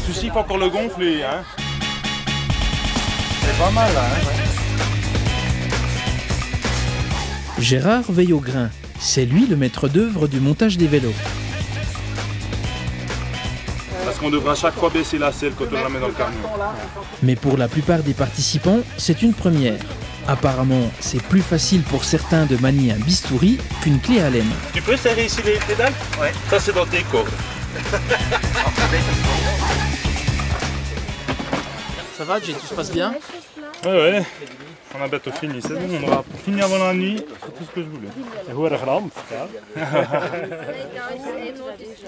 Ceci, il faut encore le gonfler, hein. C'est pas mal, hein. Gérard veille au grain. C'est lui le maître d'œuvre du montage des vélos. Parce qu'on devra à chaque fois baisser la selle quand on la met dans le camion. Mais pour la plupart des participants, c'est une première. Apparemment, c'est plus facile pour certains de manier un bistouri qu'une clé à laine. Tu peux serrer ici les pédales? Ouais. Ça, c'est dans tes cordes. Ça va, Jay, tout se passe bien? Ouais. On a bientôt fini, c'est bon, on aura fini avant la nuit, c'est tout ce que je voulais.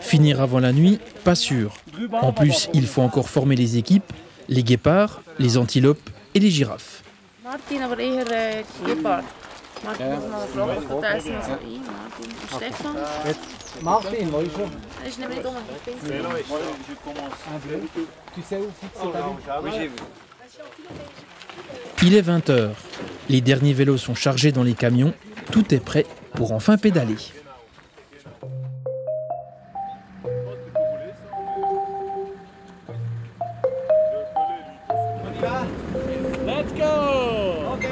Finir avant la nuit, pas sûr. En plus, il faut encore former les équipes, les guépards, les antilopes et les girafes. Martin, aber eher Gepard. Martin ist mal vrouwelijk, want daar is nog zo in. Martin, Stefan. Martin, wo ist er? Dat is niet dom. Tu sais où fixer ta vie? Oui, j'ai vu. Il est 20h. Les derniers vélos sont chargés dans les camions. Tout est prêt pour enfin pédaler. Let's go! Okay.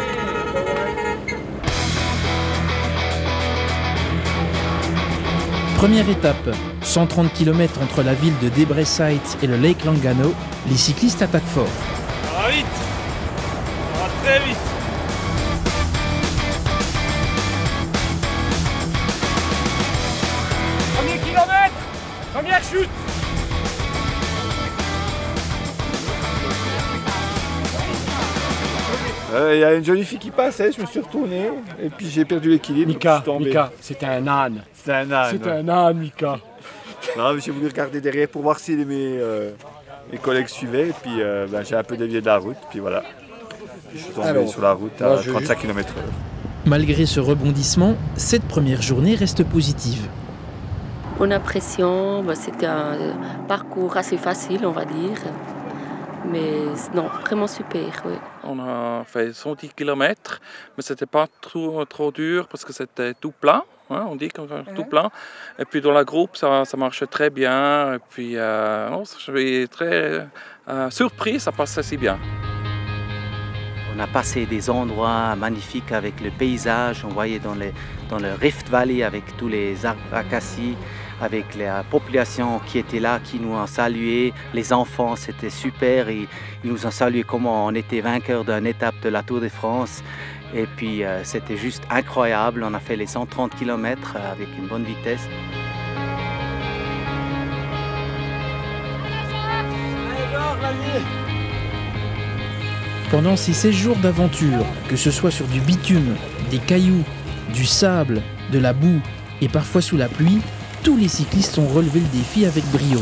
Première étape, 130 km entre la ville de Debrecen et le Lake Lugano, les cyclistes attaquent fort. Ça va vite, ça va très vite. Premier kilomètre, première chute. Il y a une jolie fille qui passait, je me suis retourné et puis j'ai perdu l'équilibre. Mika, c'était un âne. C'était un âne. C'était un âne, Mika. Non, mais j'ai voulu regarder derrière pour voir si mes collègues suivaient et puis j'ai un peu dévié de la route, puis voilà. Je suis tombé sur la route à 35 km/h. Malgré ce rebondissement, cette première journée reste positive. Bonne impression, c'était un parcours assez facile, on va dire. Mais non, vraiment super, oui. On a fait 110 km, mais c'était pas trop dur parce que c'était tout plat. Hein, on dit qu'on est tout plat. Et puis dans la groupe, ça marchait très bien. Et puis je suis très surpris, ça passait si bien. On a passé des endroits magnifiques avec le paysage. On voyait dans le Rift Valley avec tous les arbres acacias, avec la population qui était là, qui nous a salués. Les enfants, c'était super. Ils nous ont salué comment on était vainqueurs d'une étape de la Tour de France. Et puis c'était juste incroyable. On a fait les 130 km avec une bonne vitesse. Pendant ces 16 jours d'aventure, que ce soit sur du bitume, des cailloux, du sable, de la boue et parfois sous la pluie, tous les cyclistes ont relevé le défi avec brio.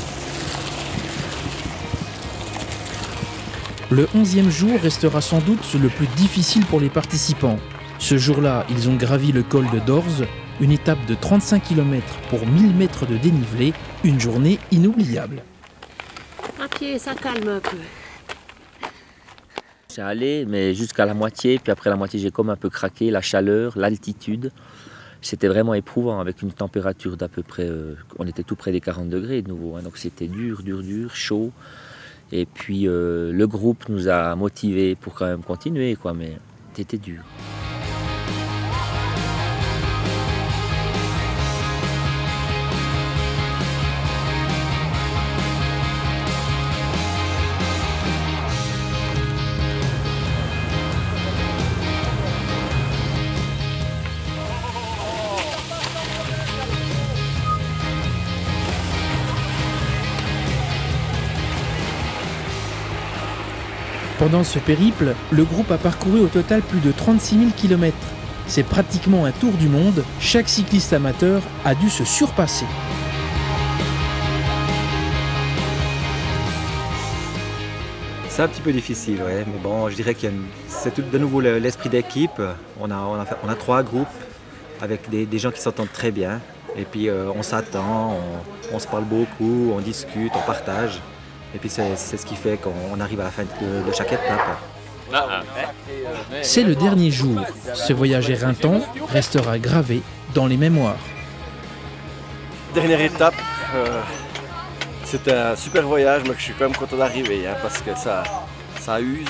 Le 11e jour restera sans doute le plus difficile pour les participants. Ce jour-là, ils ont gravi le col de Dorze, une étape de 35 km pour 1000 mètres de dénivelé, une journée inoubliable. À pied, ça calme un peu. C'est allé, mais jusqu'à la moitié, puis après la moitié, j'ai comme un peu craqué, la chaleur, l'altitude. C'était vraiment éprouvant, avec une température d'à peu près, on était tout près des 40 degrés de nouveau, hein, donc c'était dur, chaud. Et puis le groupe nous a motivés pour quand même continuer, quoi, mais c'était dur. Pendant ce périple, le groupe a parcouru au total plus de 36 000 km. C'est pratiquement un tour du monde. Chaque cycliste amateur a dû se surpasser. C'est un petit peu difficile, ouais. Mais bon, je dirais que c'est tout de nouveau l'esprit d'équipe. On a 3 groupes avec des gens qui s'entendent très bien. Et puis on s'attend, on se parle beaucoup, on discute, on partage. Et puis c'est ce qui fait qu'on arrive à la fin de chaque étape. C'est le dernier jour. Ce voyage éreintant restera gravé dans les mémoires. Dernière étape, c'était un super voyage, mais je suis quand même content d'arriver parce que ça use.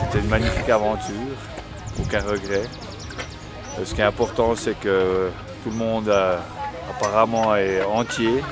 C'était une magnifique aventure, aucun regret. Ce qui est important, c'est que tout le monde apparemment est entier.